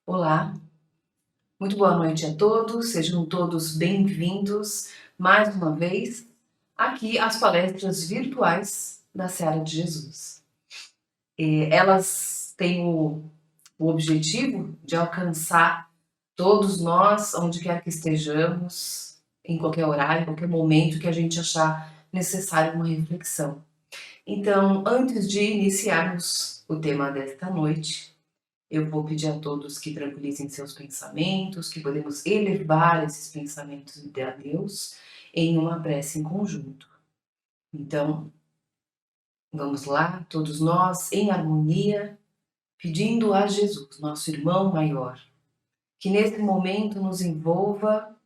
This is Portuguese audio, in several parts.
Olá, muito boa noite a todos, sejam todos bem-vindos mais uma vez aqui às palestras virtuais da Seara de Jesus. Elas têm o objetivo de alcançar todos nós, onde quer que estejamos, em qualquer horário, em qualquer momento que a gente achar necessário uma reflexão. Então, antes de iniciarmos o tema desta noite, eu vou pedir a todos que tranquilizem seus pensamentos, que podemos elevar esses pensamentos a Deus em uma prece em conjunto. Então, vamos lá, todos nós em harmonia, pedindo a Jesus, nosso irmão maior, que nesse momento nos envolva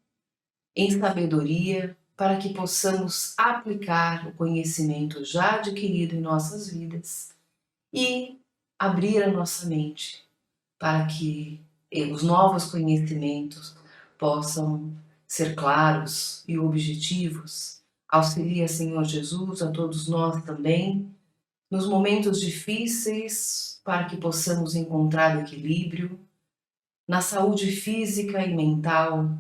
em sabedoria para que possamos aplicar o conhecimento já adquirido em nossas vidas e abrir a nossa mente para que os novos conhecimentos possam ser claros e objetivos. Auxilia, Senhor Jesus, a todos nós também, nos momentos difíceis, para que possamos encontrar o equilíbrio na saúde física e mental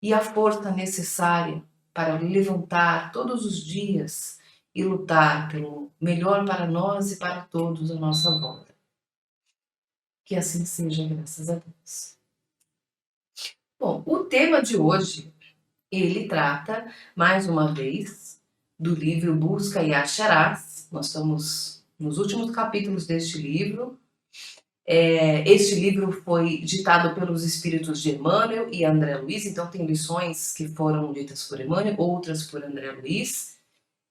e a força necessária para levantar todos os dias e lutar pelo melhor para nós e para todos à nossa volta. Que assim seja, graças a Deus. Bom, o tema de hoje, ele trata, mais uma vez, do livro Busca e Acharás. Nós estamos nos últimos capítulos deste livro. Este livro foi ditado pelos espíritos de Emmanuel e André Luiz, então tem lições que foram ditas por Emmanuel, outras por André Luiz,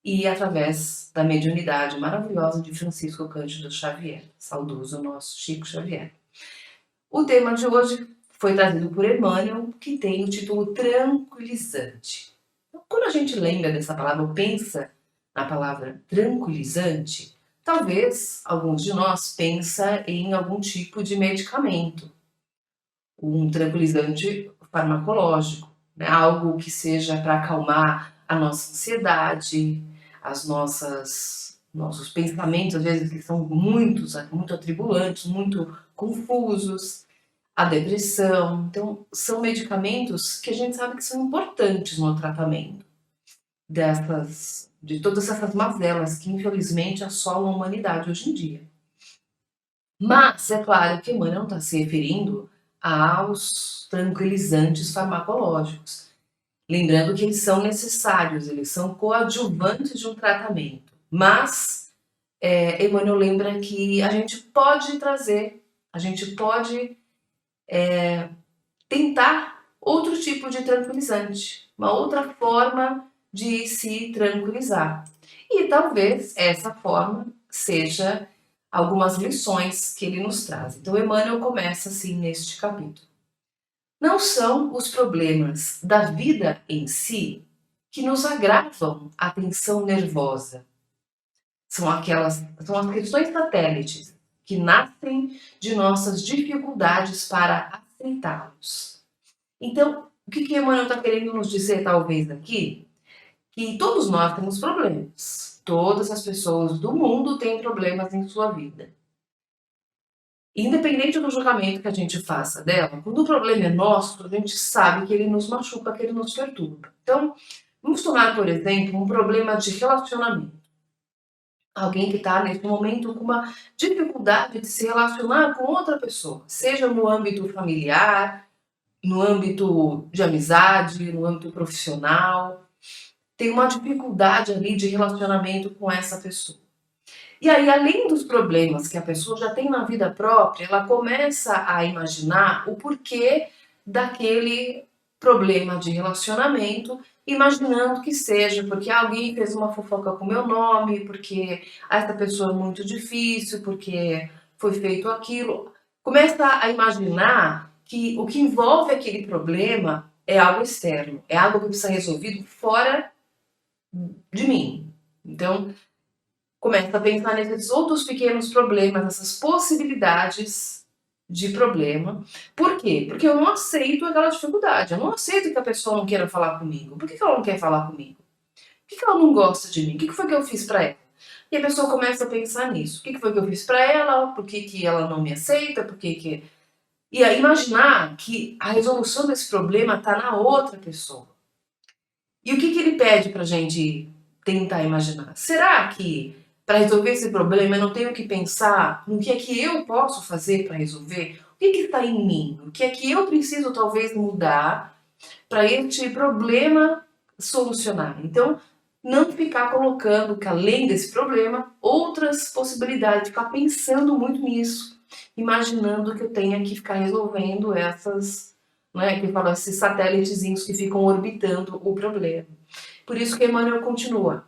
e através da mediunidade maravilhosa de Francisco Cândido Xavier, saudoso nosso Chico Xavier. O tema de hoje foi trazido por Emmanuel, que tem o título tranquilizante. Então, quando a gente lembra dessa palavra, ou pensa na palavra tranquilizante, talvez alguns de nós pensem em algum tipo de medicamento, um tranquilizante farmacológico, né? Algo que seja para acalmar a nossa ansiedade, as nossos pensamentos, às vezes que são muito atribulantes, muito confusos, a depressão. Então, são medicamentos que a gente sabe que são importantes no tratamento de todas essas mazelas que infelizmente assolam a humanidade hoje em dia. Mas é claro que Emmanuel não está se referindo aos tranquilizantes farmacológicos. Lembrando que eles são necessários, eles são coadjuvantes de um tratamento. Mas Emmanuel lembra que a gente pode trazer, a gente pode tentar outro tipo de tranquilizante, uma outra forma de se tranquilizar. E talvez essa forma seja algumas lições que ele nos traz. Então, Emmanuel começa assim neste capítulo. Não são os problemas da vida em si que nos agravam a tensão nervosa. São as questões satélites que nascem de nossas dificuldades para aceitá-los. Então, o que Emmanuel está querendo nos dizer, talvez, aqui? Que todos nós temos problemas. Todas as pessoas do mundo têm problemas em sua vida. Independente do julgamento que a gente faça dela, quando o problema é nosso, a gente sabe que ele nos machuca, que ele nos perturba. Então, vamos tomar, por exemplo, um problema de relacionamento. Alguém que está nesse momento com uma dificuldade de se relacionar com outra pessoa, seja no âmbito familiar, no âmbito de amizade, no âmbito profissional, tem uma dificuldade ali de relacionamento com essa pessoa. E aí, além dos problemas que a pessoa já tem na vida própria, ela começa a imaginar o porquê daquele problema de relacionamento, imaginando que seja porque alguém fez uma fofoca com meu nome, porque essa pessoa é muito difícil, porque foi feito aquilo. Começa a imaginar que o que envolve aquele problema é algo externo, é algo que precisa ser resolvido fora de mim. Então, começa a pensar nesses outros pequenos problemas, essas possibilidades de problema. Por quê? Porque eu não aceito aquela dificuldade. Eu não aceito que a pessoa não queira falar comigo. Por que ela não quer falar comigo? Por que ela não gosta de mim? O que foi que eu fiz para ela? E a pessoa começa a pensar nisso. O que foi que eu fiz para ela? Por que ela não me aceita? Por que E aí imaginar que a resolução desse problema está na outra pessoa. E o que ele pede para a gente tentar imaginar? Será que para resolver esse problema eu não tenho que pensar no que é que eu posso fazer para resolver? O que está em mim? O que é que eu preciso talvez mudar para este problema solucionar? Então, não ficar colocando que além desse problema, outras possibilidades, ficar pensando muito nisso, imaginando que eu tenha que ficar resolvendo essas, né, que fala, esses satélitezinhos que ficam orbitando o problema. Por isso que Emmanuel continua.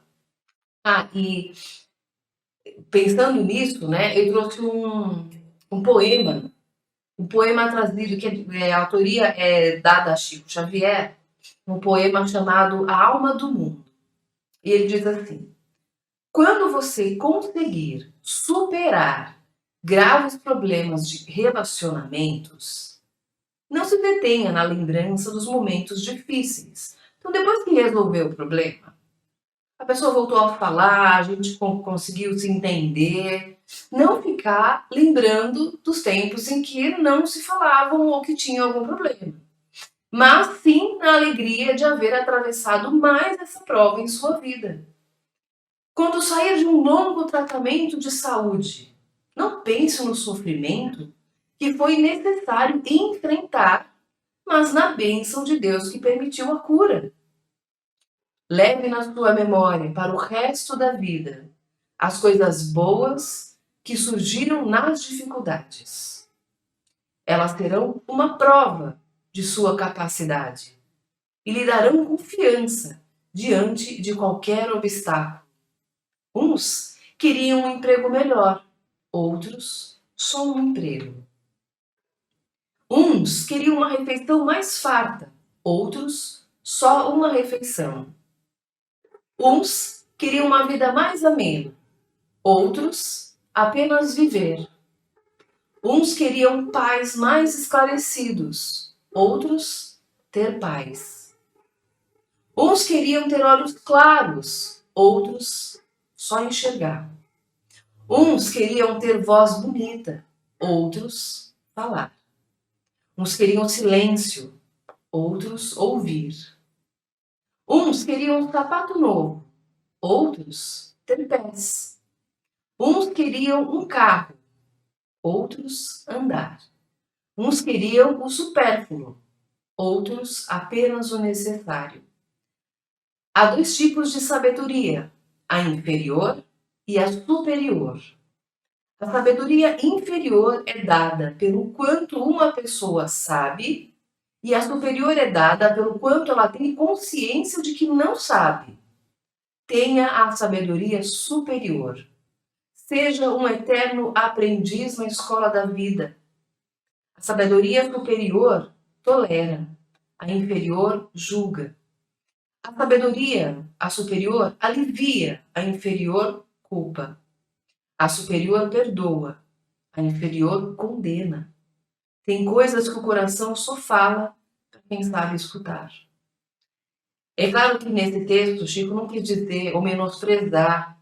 E pensando nisso, né, eu trouxe um poema trazido, que a autoria é dada a Chico Xavier, um poema chamado A Alma do Mundo. E ele diz assim: quando você conseguir superar graves problemas de relacionamentos, não se detenha na lembrança dos momentos difíceis. Então, depois que resolveu o problema, a pessoa voltou a falar, a gente conseguiu se entender, não ficar lembrando dos tempos em que não se falavam ou que tinham algum problema. Mas sim na alegria de haver atravessado mais essa prova em sua vida. Quando sair de um longo tratamento de saúde, não pense no sofrimento que foi necessário enfrentar, mas na bênção de Deus que permitiu a cura. Leve na sua memória para o resto da vida as coisas boas que surgiram nas dificuldades. Elas terão uma prova de sua capacidade e lhe darão confiança diante de qualquer obstáculo. Uns queriam um emprego melhor, outros só um emprego. Uns queriam uma refeição mais farta, outros só uma refeição. Uns queriam uma vida mais amena, outros apenas viver. Uns queriam pais mais esclarecidos, outros ter paz. Uns queriam ter olhos claros, outros só enxergar. Uns queriam ter voz bonita, outros falar. Uns queriam silêncio, outros ouvir. Uns queriam um sapato novo, outros ter pés. Uns queriam um carro, outros andar. Uns queriam o supérfluo, outros apenas o necessário. Há dois tipos de sabedoria, a inferior e a superior. A sabedoria inferior é dada pelo quanto uma pessoa sabe e a superior é dada pelo quanto ela tem consciência de que não sabe. Tenha a sabedoria superior. Seja um eterno aprendiz na escola da vida. A sabedoria superior tolera, a inferior julga. A sabedoria, a superior, alivia, a inferior culpa. A superior perdoa, a inferior condena. Tem coisas que o coração só fala para quem sabe escutar. É claro que nesse texto, Chico não quis dizer ou menosprezar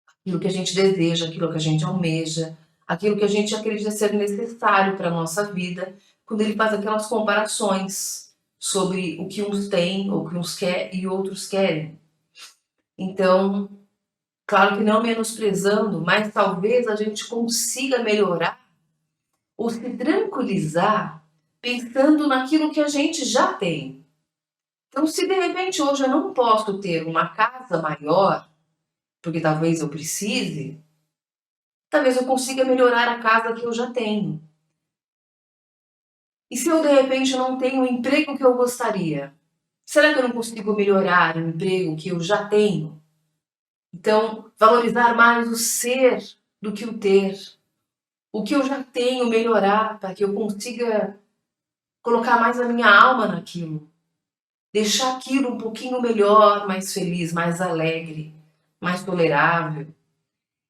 aquilo que a gente deseja, aquilo que a gente almeja, aquilo que a gente acredita ser necessário para a nossa vida, quando ele faz aquelas comparações sobre o que uns têm, ou o que uns querem e outros querem. Então, claro que não menosprezando, mas talvez a gente consiga melhorar ou se tranquilizar pensando naquilo que a gente já tem. Então, se de repente hoje eu não posso ter uma casa maior, porque talvez eu precise, talvez eu consiga melhorar a casa que eu já tenho. E se eu de repente não tenho o emprego que eu gostaria, será que eu não consigo melhorar o emprego que eu já tenho? Então, valorizar mais o ser do que o ter. O que eu já tenho, melhorar para que eu consiga colocar mais a minha alma naquilo. Deixar aquilo um pouquinho melhor, mais feliz, mais alegre, mais tolerável.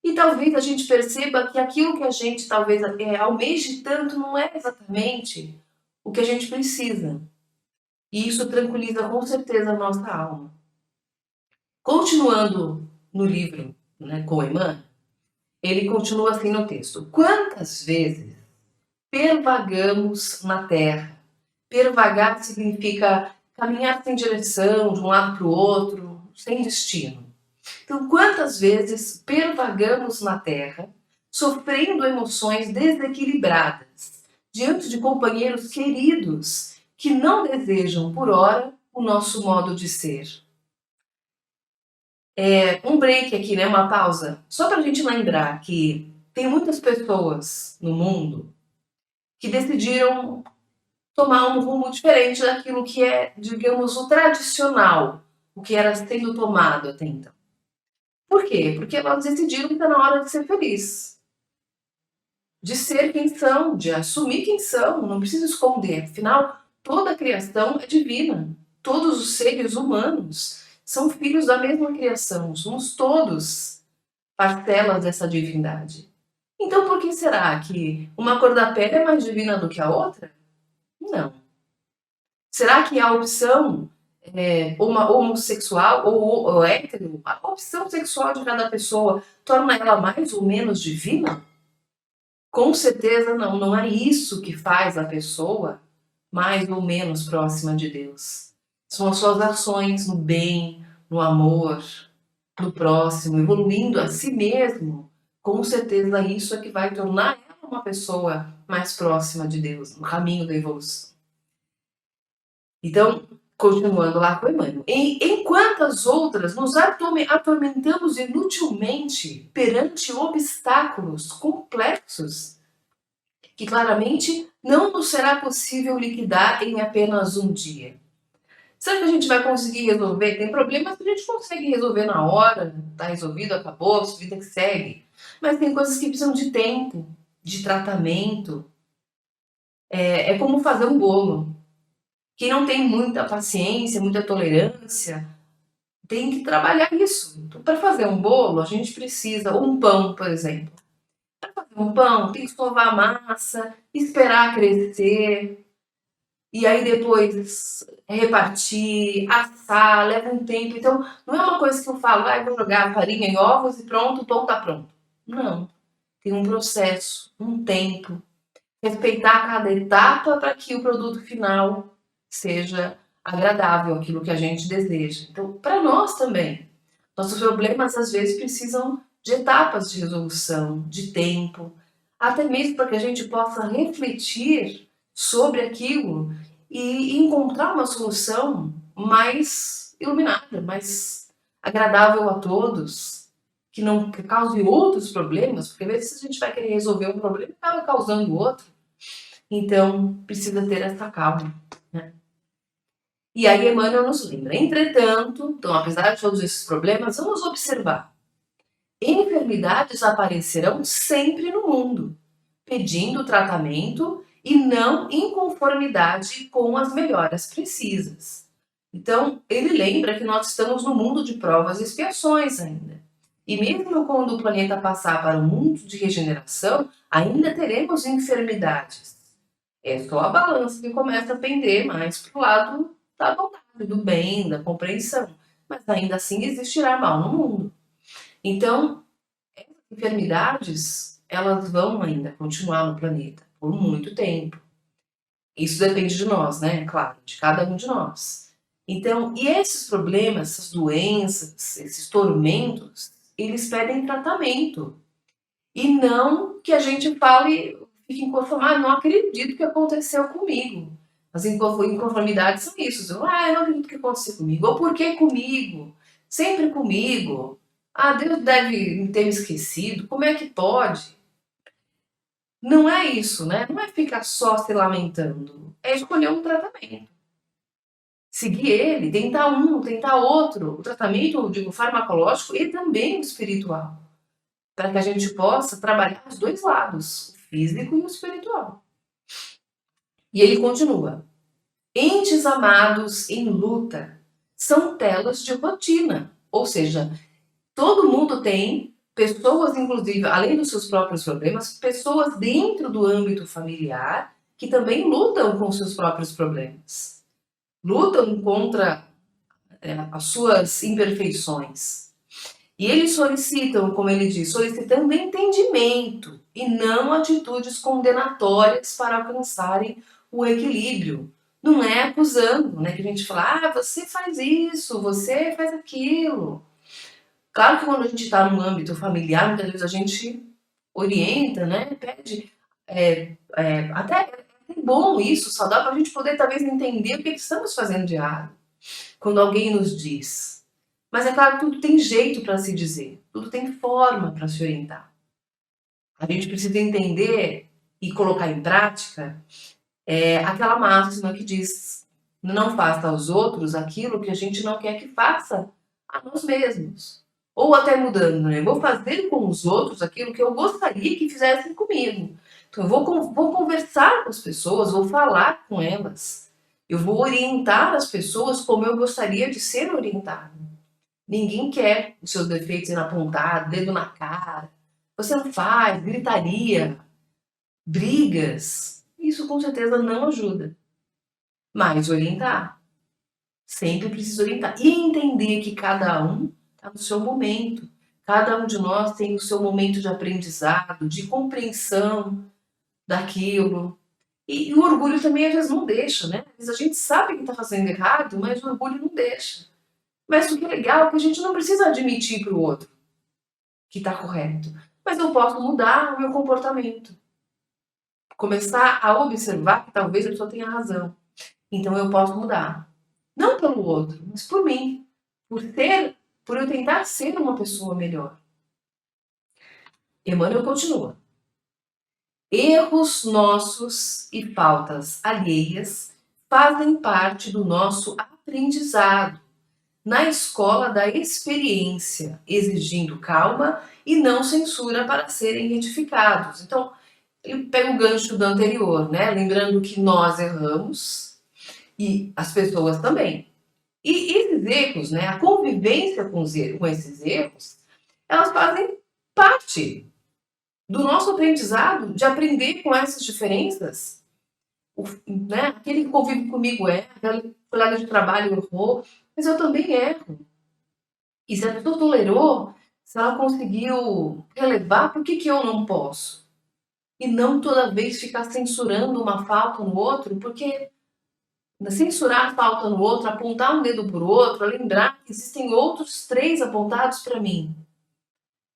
E talvez a gente perceba que aquilo que a gente talvez almeje tanto não é exatamente o que a gente precisa. E isso tranquiliza com certeza a nossa alma. Continuando no livro, né, com Emmanuel, ele continua assim no texto. Quantas vezes pervagamos na terra. Pervagar significa caminhar sem direção, de um lado para o outro, sem destino. Então, quantas vezes pervagamos na terra, sofrendo emoções desequilibradas, diante de companheiros queridos que não desejam, por hora, o nosso modo de ser? Um break aqui, né? Uma pausa, só para a gente lembrar que tem muitas pessoas no mundo que decidiram tomar um rumo diferente daquilo que é, digamos, o tradicional, o que era sendo tomado até então. Por quê? Porque elas decidiram que está na hora de ser feliz, de ser quem são, de assumir quem são, não precisa esconder. Afinal, toda a criação é divina. Todos os seres humanos são filhos da mesma criação. Somos todos parcelas dessa divindade. Então, por que será que uma cor da pele é mais divina do que a outra? Não. Será que a opção uma homossexual ou hétero, a opção sexual de cada pessoa torna ela mais ou menos divina? Com certeza não, não é isso que faz a pessoa mais ou menos próxima de Deus. São as suas ações no bem, no amor, no próximo, evoluindo a si mesmo. Com certeza isso é que vai tornar ela uma pessoa mais próxima de Deus, no caminho da evolução. Então, continuando lá com Emmanuel. Enquanto as outras nos atormentamos inutilmente perante obstáculos complexos que claramente não nos será possível liquidar em apenas um dia. Será que a gente vai conseguir resolver? Tem problemas que a gente consegue resolver na hora, tá resolvido, acabou, vida que segue. Mas tem coisas que precisam de tempo, de tratamento. É como fazer um bolo. Quem não tem muita paciência, muita tolerância, tem que trabalhar isso. Então, para fazer um bolo, a gente precisa, ou um pão, por exemplo. Para fazer um pão, tem que sovar a massa, esperar crescer, e aí depois repartir, assar, leva um tempo. Então, não é uma coisa que eu falo, vou jogar farinha em ovos e pronto, o pão está pronto. Não. Tem um processo, um tempo. Respeitar cada etapa para que o produto final seja agradável, aquilo que a gente deseja. Então, para nós também, nossos problemas às vezes precisam de etapas de resolução, de tempo, até mesmo para que a gente possa refletir sobre aquilo e encontrar uma solução mais iluminada, mais agradável a todos, que não cause outros problemas, porque às vezes a gente vai querer resolver um problema e acaba causando outro. Então, precisa ter essa calma, né? E aí Emmanuel nos lembra, entretanto, então, apesar de todos esses problemas, vamos observar. Enfermidades aparecerão sempre no mundo, pedindo tratamento e não inconformidade com as melhoras precisas. Então, ele lembra que nós estamos no mundo de provas e expiações ainda. E mesmo quando o planeta passar para um mundo de regeneração, ainda teremos enfermidades. É só a balança que começa a pender mais para o lado da bondade, do bem, da compreensão. Mas ainda assim existirá mal no mundo. Então, essas enfermidades, elas vão ainda continuar no planeta por muito tempo. Isso depende de nós, né? Claro, de cada um de nós. Então, e esses problemas, essas doenças, esses tormentos, eles pedem tratamento. E não que a gente fale, fique inconformado, não acredito que aconteceu comigo. As inconformidades são isso. Eu não acredito que aconteceu comigo. Ou por que comigo? Sempre comigo. Deus deve ter me esquecido. Como é que pode? Não é isso, né? Não é ficar só se lamentando. É escolher um tratamento. Seguir ele, tentar um, tentar outro. O tratamento, eu digo, farmacológico e também o espiritual. Para que a gente possa trabalhar os dois lados, o físico e o espiritual. E ele continua. Entes amados em luta são telas de rotina. Ou seja, todo mundo tem pessoas, inclusive, além dos seus próprios problemas, pessoas dentro do âmbito familiar que também lutam com seus próprios problemas. Lutam contra as suas imperfeições. E eles solicitam, como ele diz, solicitando entendimento e não atitudes condenatórias para alcançarem o equilíbrio. Não é acusando, né? Que a gente fala, você faz isso, você faz aquilo. Claro que quando a gente está no âmbito familiar, muitas vezes a gente orienta, né? Pede, até é bom isso, só dá para a gente poder talvez entender o que estamos fazendo de errado quando alguém nos diz. Mas é claro que tudo tem jeito para se dizer, tudo tem forma para se orientar. A gente precisa entender e colocar em prática aquela máxima que diz: não faça aos outros aquilo que a gente não quer que faça a nós mesmos. Ou até mudando, né? Vou fazer com os outros aquilo que eu gostaria que fizessem comigo. Então, eu vou conversar com as pessoas, vou falar com elas. Eu vou orientar as pessoas como eu gostaria de ser orientado. Ninguém quer os seus defeitos sendo apontados, dedo na cara. Você não faz, gritaria, brigas. Isso com certeza não ajuda. Mas orientar. Sempre precisa orientar. E entender que cada um está no seu momento. Cada um de nós tem o seu momento de aprendizado, de compreensão daquilo. E o orgulho também às vezes não deixa, né? Às vezes a gente sabe que está fazendo errado, mas o orgulho não deixa. Mas o que é legal é que a gente não precisa admitir para o outro que está correto. Mas eu posso mudar o meu comportamento. Começar a observar que talvez a pessoa tenha razão. Então eu posso mudar. Não pelo outro, mas por mim. Por eu tentar ser uma pessoa melhor. Emmanuel continua. Erros nossos e faltas alheias fazem parte do nosso aprendizado na escola da experiência, exigindo calma e não censura para serem retificados. Então, ele pega o gancho do anterior, né? Lembrando que nós erramos e as pessoas também. E esses erros, né? A convivência com esses erros, elas fazem parte do nosso aprendizado de aprender com essas diferenças. Né? Aquele que convive comigo erra, aquele colega de trabalho errou, mas eu também erro. E se a pessoa tolerou, se ela conseguiu relevar, por que eu não posso? E não toda vez ficar censurando uma falta no outro, porque censurar a falta no outro, apontar um dedo para o outro, lembrar que existem outros 3 apontados para mim.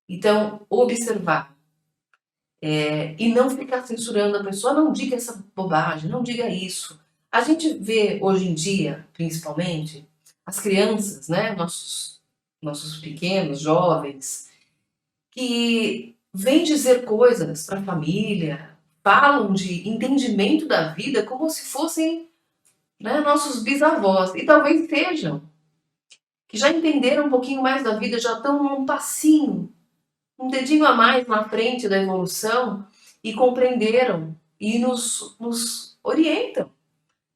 Então, observar. E não ficar censurando a pessoa, não diga essa bobagem, não diga isso. A gente vê hoje em dia, principalmente, as crianças, né, nossos pequenos, jovens, que vêm dizer coisas para a família, falam de entendimento da vida como se fossem, né, nossos bisavós, e talvez sejam, que já entenderam um pouquinho mais da vida, já estão um passinho, um dedinho a mais na frente da evolução e compreenderam e nos orientam.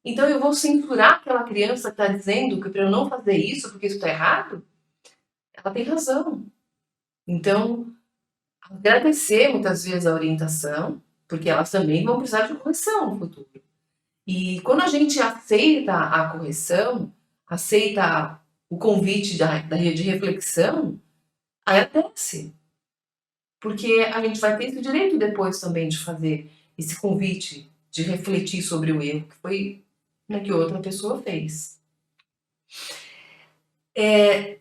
Então eu vou censurar aquela criança que está dizendo que para eu não fazer isso porque isso está errado? Ela tem razão. Então, agradecer muitas vezes a orientação, porque elas também vão precisar de correção no futuro. E quando a gente aceita a correção, aceita o convite de reflexão, agradece. Porque a gente vai ter esse direito depois também de fazer esse convite, de refletir sobre o erro que foi que outra pessoa fez.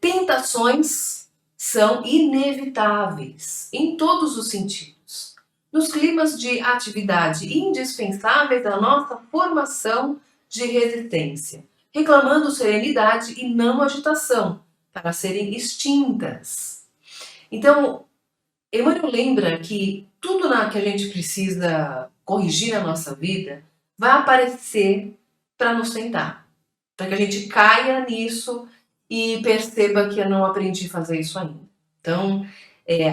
Tentações são inevitáveis em todos os sentidos. Nos climas de atividade indispensáveis à nossa formação de resistência, reclamando serenidade e não agitação, para serem extintas. Então, Emmanuel lembra que tudo que a gente precisa corrigir na nossa vida vai aparecer para nos tentar, para que a gente caia nisso e perceba que eu não aprendi a fazer isso ainda. Então,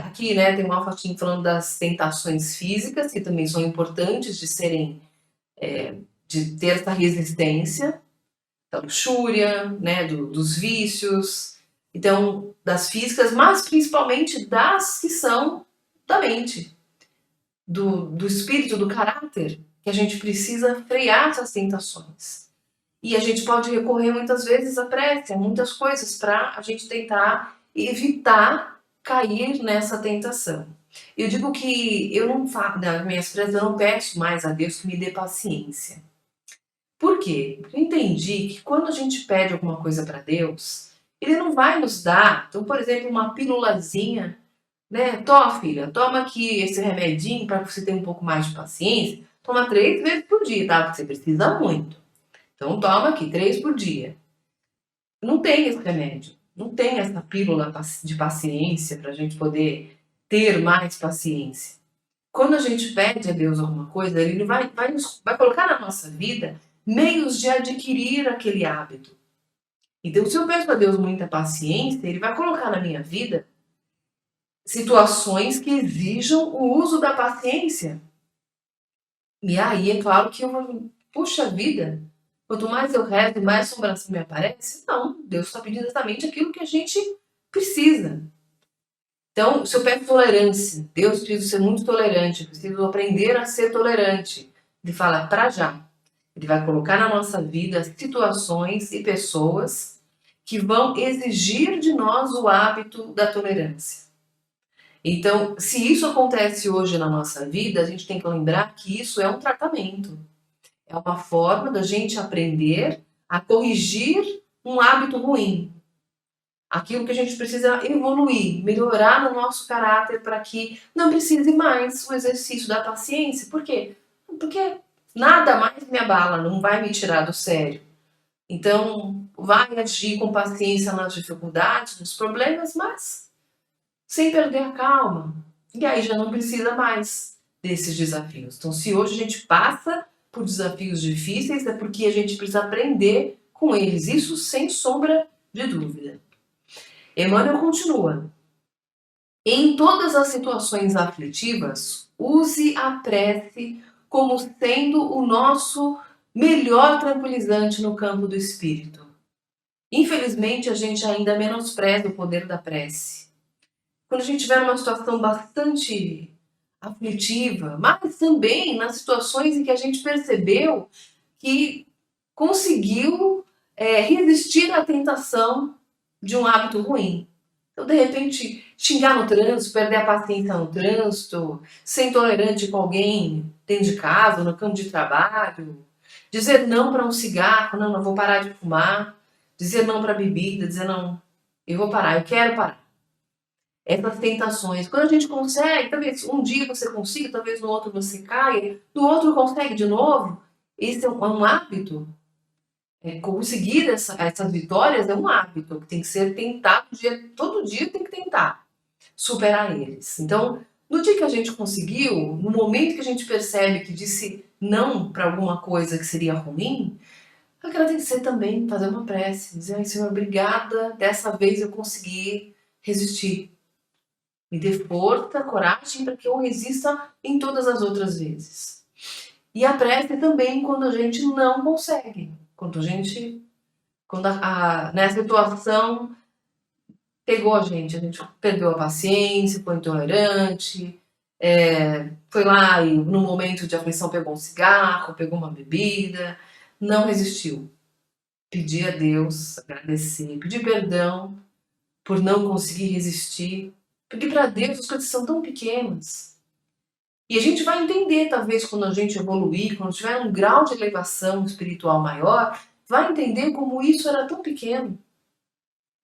aqui, né, tem um alfatim falando das tentações físicas, que também são importantes de serem, de ter essa resistência, da luxúria, né, dos vícios, então, das físicas, mas principalmente das que são da mente, do espírito, do caráter, que a gente precisa frear essas tentações. E a gente pode recorrer muitas vezes à prece, a muitas coisas para a gente tentar evitar cair nessa tentação. Eu digo que eu não faço, nas minhas preces, eu não peço mais a Deus que me dê paciência. Por quê? Porque eu entendi que quando a gente pede alguma coisa para Deus, Ele não vai nos dar, então, por exemplo, uma pílulazinha, né? Toma, filha, toma aqui esse remedinho para você ter um pouco mais de paciência. Toma 3 vezes por dia, tá? Porque você precisa muito. Então, toma aqui 3 por dia. Não tem esse remédio, não tem essa pílula de paciência para a gente poder ter mais paciência. Quando a gente pede a Deus alguma coisa, Ele vai colocar na nossa vida meios de adquirir aquele hábito. Então, se eu peço a Deus muita paciência, Ele vai colocar na minha vida situações que exijam o uso da paciência. E aí, é claro que eu vou, puxa vida, quanto mais eu rezo, mais assombração me aparece. Não, Deus está pedindo exatamente aquilo que a gente precisa. Então, se eu peço tolerância, Deus precisa ser muito tolerante, eu preciso aprender a ser tolerante. Ele fala para já. Ele vai colocar na nossa vida situações e pessoas que vão exigir de nós o hábito da tolerância. Então, se isso acontece hoje na nossa vida, a gente tem que lembrar que isso é um tratamento. É uma forma da gente aprender a corrigir um hábito ruim. Aquilo que a gente precisa evoluir, melhorar no nosso caráter para que não precise mais o exercício da paciência. Por quê? Porque nada mais me abala, não vai me tirar do sério. Então, vai agir com paciência nas dificuldades, nos problemas, mas sem perder a calma. E aí já não precisa mais desses desafios. Então, se hoje a gente passa por desafios difíceis, é porque a gente precisa aprender com eles. Isso sem sombra de dúvida. Emmanuel continua. Em todas as situações aflitivas, use a prece como sendo o nosso melhor tranquilizante no campo do espírito. Infelizmente, a gente ainda menospreza o poder da prece. Quando a gente tiver uma situação bastante aflitiva, mas também nas situações em que a gente percebeu que conseguiu resistir à tentação de um hábito ruim. Então, de repente, xingar no trânsito, perder a paciência no trânsito, ser intolerante com alguém dentro de casa, no campo de trabalho, dizer não para um cigarro, não, não vou parar de fumar, dizer não para a bebida, dizer não, eu vou parar, eu quero parar. Essas tentações, quando a gente consegue, talvez um dia você consiga, talvez no outro você caia, no outro consegue de novo, esse é um hábito. Conseguir essas vitórias é um hábito que tem que ser tentado todo dia tem que tentar superar eles. Então, no dia que a gente conseguiu, no momento que a gente percebe que disse não para alguma coisa que seria ruim, agradecer também, fazer uma prece, dizer, ai Senhor, obrigada, dessa vez eu consegui resistir. Me dê força, coragem para que eu resista em todas as outras vezes. E a prece também quando a gente não consegue, quando né, a situação pegou a gente perdeu a paciência, foi intolerante, foi lá e no momento de aflição pegou um cigarro, pegou uma bebida, não resistiu. Pedir a Deus, agradecer, pedir perdão por não conseguir resistir, porque para Deus as coisas são tão pequenas. E a gente vai entender, talvez, quando a gente evoluir, quando tiver um grau de elevação espiritual maior, vai entender como isso era tão pequeno.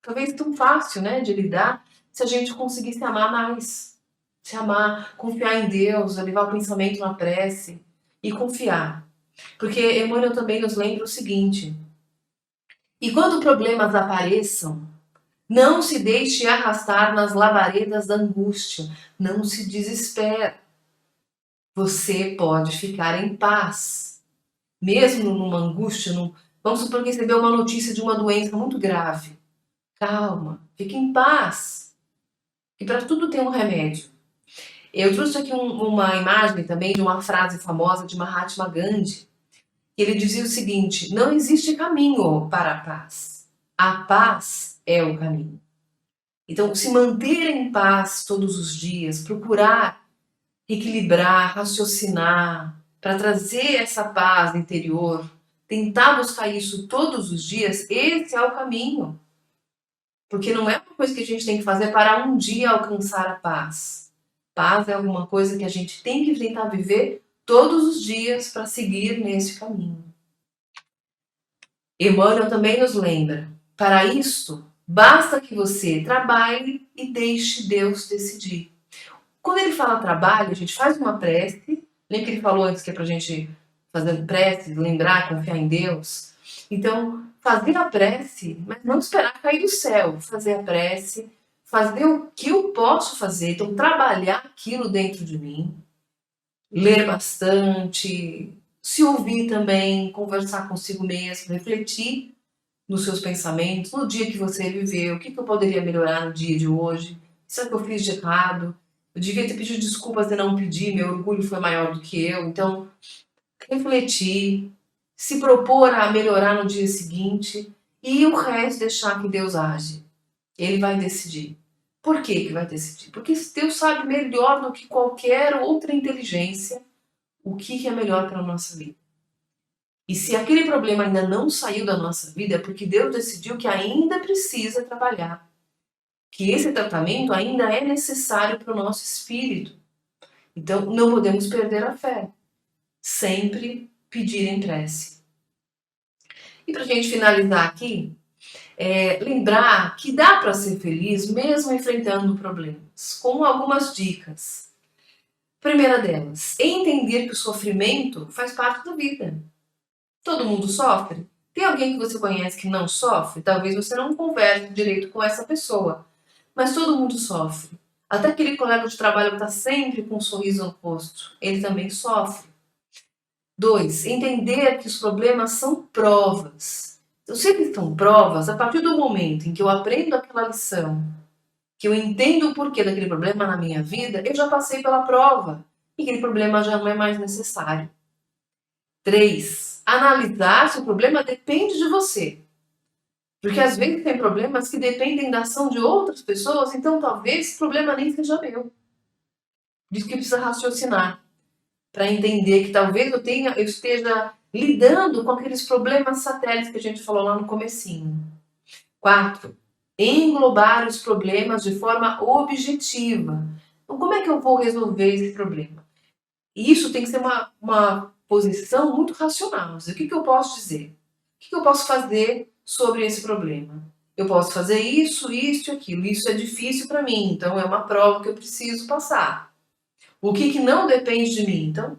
Talvez tão fácil, né, de lidar, se a gente conseguisse amar mais. Se amar, confiar em Deus, levar o pensamento na prece e confiar. Porque Emmanuel também nos lembra o seguinte: e quando problemas apareçam, não se deixe arrastar nas lavaredas da angústia, não se desespere. Você pode ficar em paz, mesmo numa angústia, vamos supor que recebeu uma notícia de uma doença muito grave. Calma, fique em paz. E para tudo tem um remédio. Eu trouxe aqui uma imagem também de uma frase famosa de Mahatma Gandhi. Ele dizia o seguinte: não existe caminho para a paz. A paz é o caminho. Então, se manter em paz todos os dias, procurar equilibrar, raciocinar, para trazer essa paz interior, tentar buscar isso todos os dias, esse é o caminho. Porque não é uma coisa que a gente tem que fazer para um dia alcançar a paz. Paz é alguma coisa que a gente tem que tentar viver todos os dias para seguir nesse caminho. Emmanuel também nos lembra: para isto, basta que você trabalhe e deixe Deus decidir. Quando ele fala trabalho, a gente faz uma prece. Lembra que ele falou antes que é para a gente fazer prece, lembrar, confiar em Deus? Então, fazer a prece, mas não esperar cair do céu. Fazer a prece, fazer o que eu posso fazer. Então, trabalhar aquilo dentro de mim. Ler bastante, se ouvir também, conversar consigo mesmo, refletir nos seus pensamentos, no dia que você viveu, o que eu poderia melhorar no dia de hoje, isso é o que eu fiz de errado, eu devia ter pedido desculpas e não pedi, meu orgulho foi maior do que eu, então refletir, se propor a melhorar no dia seguinte e o resto deixar que Deus age. Ele vai decidir. Por que vai decidir? Porque Deus sabe melhor do que qualquer outra inteligência o que é melhor para a nossa vida. E se aquele problema ainda não saiu da nossa vida, é porque Deus decidiu que ainda precisa trabalhar. Que esse tratamento ainda é necessário para o nosso espírito. Então, não podemos perder a fé. Sempre pedir em prece. E para a gente finalizar aqui, lembrar que dá para ser feliz mesmo enfrentando problemas, com algumas dicas. Primeira delas, entender que o sofrimento faz parte da vida. Todo mundo sofre? Tem alguém que você conhece que não sofre? Talvez você não converse direito com essa pessoa, mas todo mundo sofre. Até aquele colega de trabalho que está sempre com um sorriso no rosto, ele também sofre. 2, entender que os problemas são provas. Eu sei que são provas a partir do momento em que eu aprendo aquela lição, que eu entendo o porquê daquele problema na minha vida, eu já passei pela prova e aquele problema já não é mais necessário. 3, analisar se o problema depende de você. Porque às vezes tem problemas que dependem da ação de outras pessoas, então talvez o problema nem seja meu. Diz que precisa raciocinar para entender que talvez eu esteja lidando com aqueles problemas satélites que a gente falou lá no comecinho. 4, englobar os problemas de forma objetiva. Então, como é que eu vou resolver esse problema? E isso tem que ser uma posição muito racional. O que eu posso dizer? O que eu posso fazer sobre esse problema? Eu posso fazer isso, isso e aquilo. Isso é difícil para mim, então é uma prova que eu preciso passar. O que não depende de mim? Então,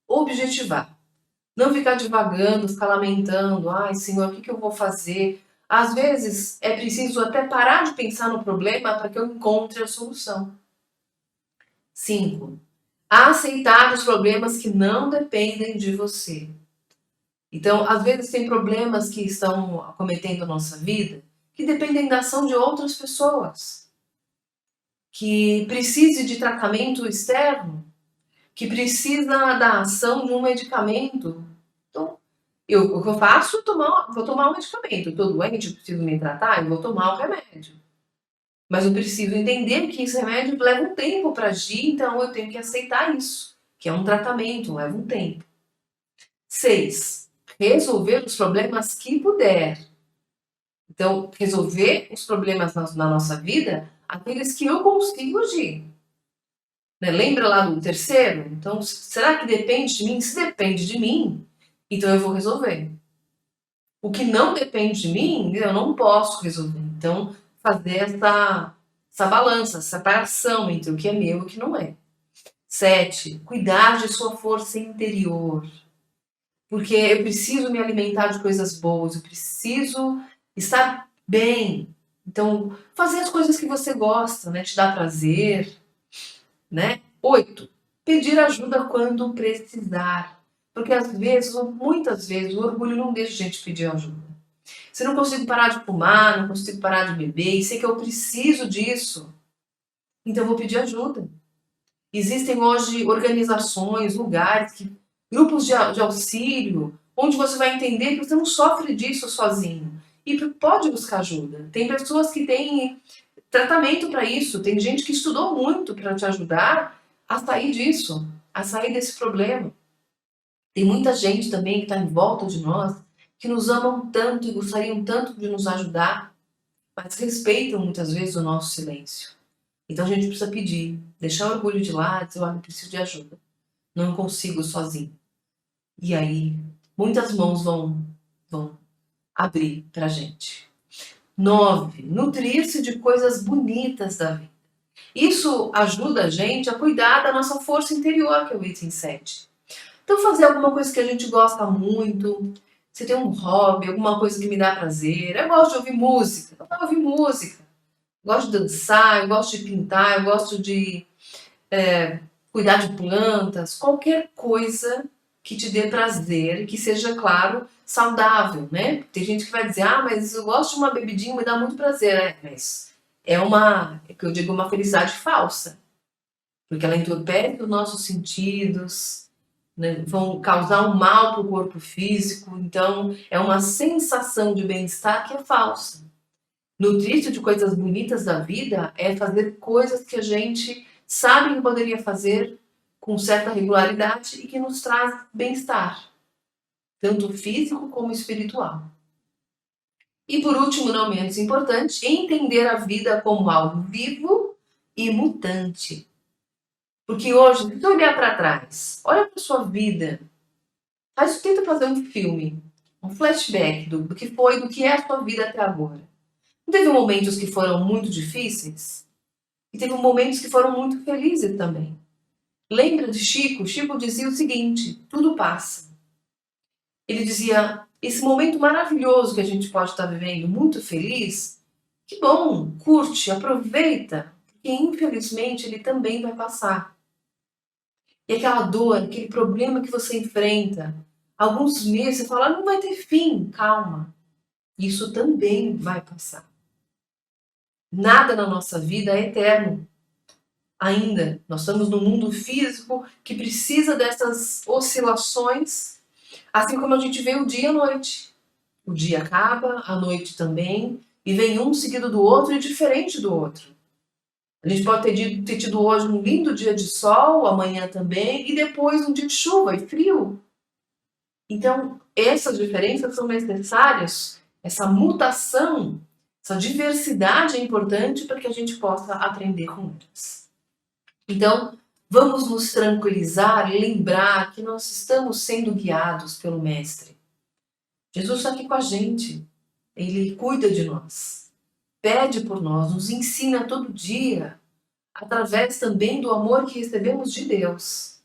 objetivar. Não ficar divagando, ficar lamentando. Ai, Senhor, o que eu vou fazer? Às vezes é preciso até parar de pensar no problema para que eu encontre a solução. 5, aceitar os problemas que não dependem de você. Então, às vezes tem problemas que estão acometendo a nossa vida que dependem da ação de outras pessoas, que precise de tratamento externo, que precisa da ação de um medicamento. Então, o que eu faço? Vou tomar um medicamento. Estou doente, preciso me tratar, eu vou tomar o remédio. Mas eu preciso entender que esse remédio leva um tempo para agir, então eu tenho que aceitar isso, que é um tratamento, leva um tempo. 6, resolver os problemas que puder. Então, resolver os problemas na nossa vida, aqueles que eu consigo agir. Né? Lembra lá do terceiro? Então, será que depende de mim? Se depende de mim, então eu vou resolver. O que não depende de mim, eu não posso resolver. Então, fazer essa balança, essa separação entre o que é meu e o que não é. 7, cuidar de sua força interior. Porque eu preciso me alimentar de coisas boas, eu preciso estar bem. Então, fazer as coisas que você gosta, né? Te dá prazer, né? 8, pedir ajuda quando precisar. Porque às vezes, ou muitas vezes, o orgulho não deixa a gente pedir ajuda. Se eu não consigo parar de fumar, não consigo parar de beber, e sei que eu preciso disso, então eu vou pedir ajuda. Existem hoje organizações, lugares, grupos de auxílio, onde você vai entender que você não sofre disso sozinho. E pode buscar ajuda. Tem pessoas que têm tratamento para isso, tem gente que estudou muito para te ajudar a sair disso, a sair desse problema. Tem muita gente também que está em volta de nós, que nos amam tanto e gostariam tanto de nos ajudar, mas respeitam muitas vezes o nosso silêncio. Então a gente precisa pedir. deixar o orgulho de lado e dizer, olha, eu preciso de ajuda, não consigo sozinho. E aí, muitas mãos vão abrir pra gente. 9, nutrir-se de coisas bonitas da vida. Isso ajuda a gente a cuidar da nossa força interior, que é o item 7. Então, fazer alguma coisa que a gente gosta muito, você tem um hobby, alguma coisa que me dá prazer. Eu gosto de ouvir música, eu vou ouvir música. Eu gosto de dançar, eu gosto de pintar, eu gosto de cuidar de plantas, qualquer coisa que te dê prazer, que seja, claro, saudável, né? Tem gente que vai dizer, ah, mas eu gosto de uma bebidinha, me dá muito prazer. Mas é que eu digo, uma felicidade falsa, porque ela entorpece os nossos sentidos, né? Vão causar um mal para o corpo físico, então é uma sensação de bem-estar que é falsa. Nutrir-se de coisas bonitas da vida é fazer coisas que a gente sabe que poderia fazer com certa regularidade e que nos traz bem-estar, tanto físico como espiritual. E por último, não menos importante, entender a vida como algo vivo e mutante. Porque hoje, se você olhar para trás, olha para sua vida, tenta fazer um filme, um flashback do que foi, do que é a sua vida até agora. Não teve momentos que foram muito difíceis? E teve momentos que foram muito felizes também. Lembra de Chico? Chico dizia o seguinte: tudo passa. Ele dizia: esse momento maravilhoso que a gente pode estar vivendo, muito feliz, que bom, curte, aproveita, porque infelizmente ele também vai passar. E aquela dor, aquele problema que você enfrenta, alguns meses você fala, não vai ter fim, calma. Isso também vai passar. Nada na nossa vida é eterno. Ainda, nós estamos num mundo físico que precisa dessas oscilações, assim como a gente vê o dia e a noite. O dia acaba, a noite também, e vem um seguido do outro e diferente do outro. A gente pode ter tido hoje um lindo dia de sol, amanhã também, e depois um dia de chuva e frio. Então, essas diferenças são necessárias, essa mutação, essa diversidade é importante para que a gente possa aprender com elas. Então, vamos nos tranquilizar e lembrar que nós estamos sendo guiados pelo Mestre. Jesus está aqui com a gente, Ele cuida de nós, pede por nós, nos ensina todo dia, através também do amor que recebemos de Deus.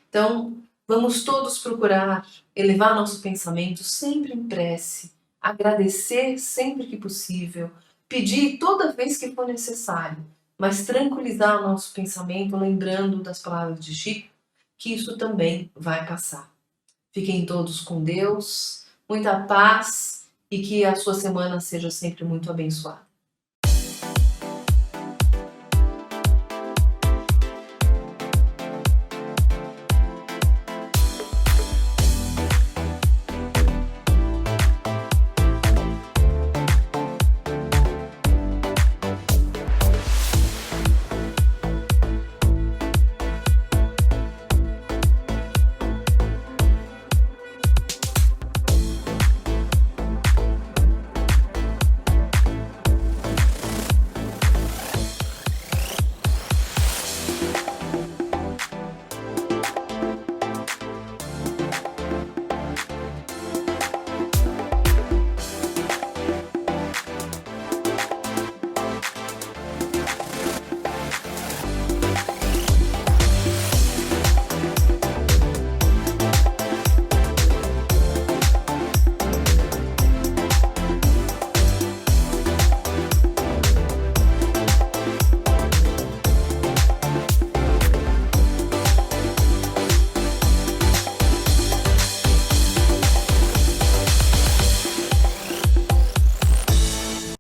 Então, vamos todos procurar elevar nosso pensamento sempre em prece, agradecer sempre que possível, pedir toda vez que for necessário, mas tranquilizar o nosso pensamento lembrando das palavras de Chico, que isso também vai passar. Fiquem todos com Deus, muita paz e que a sua semana seja sempre muito abençoada.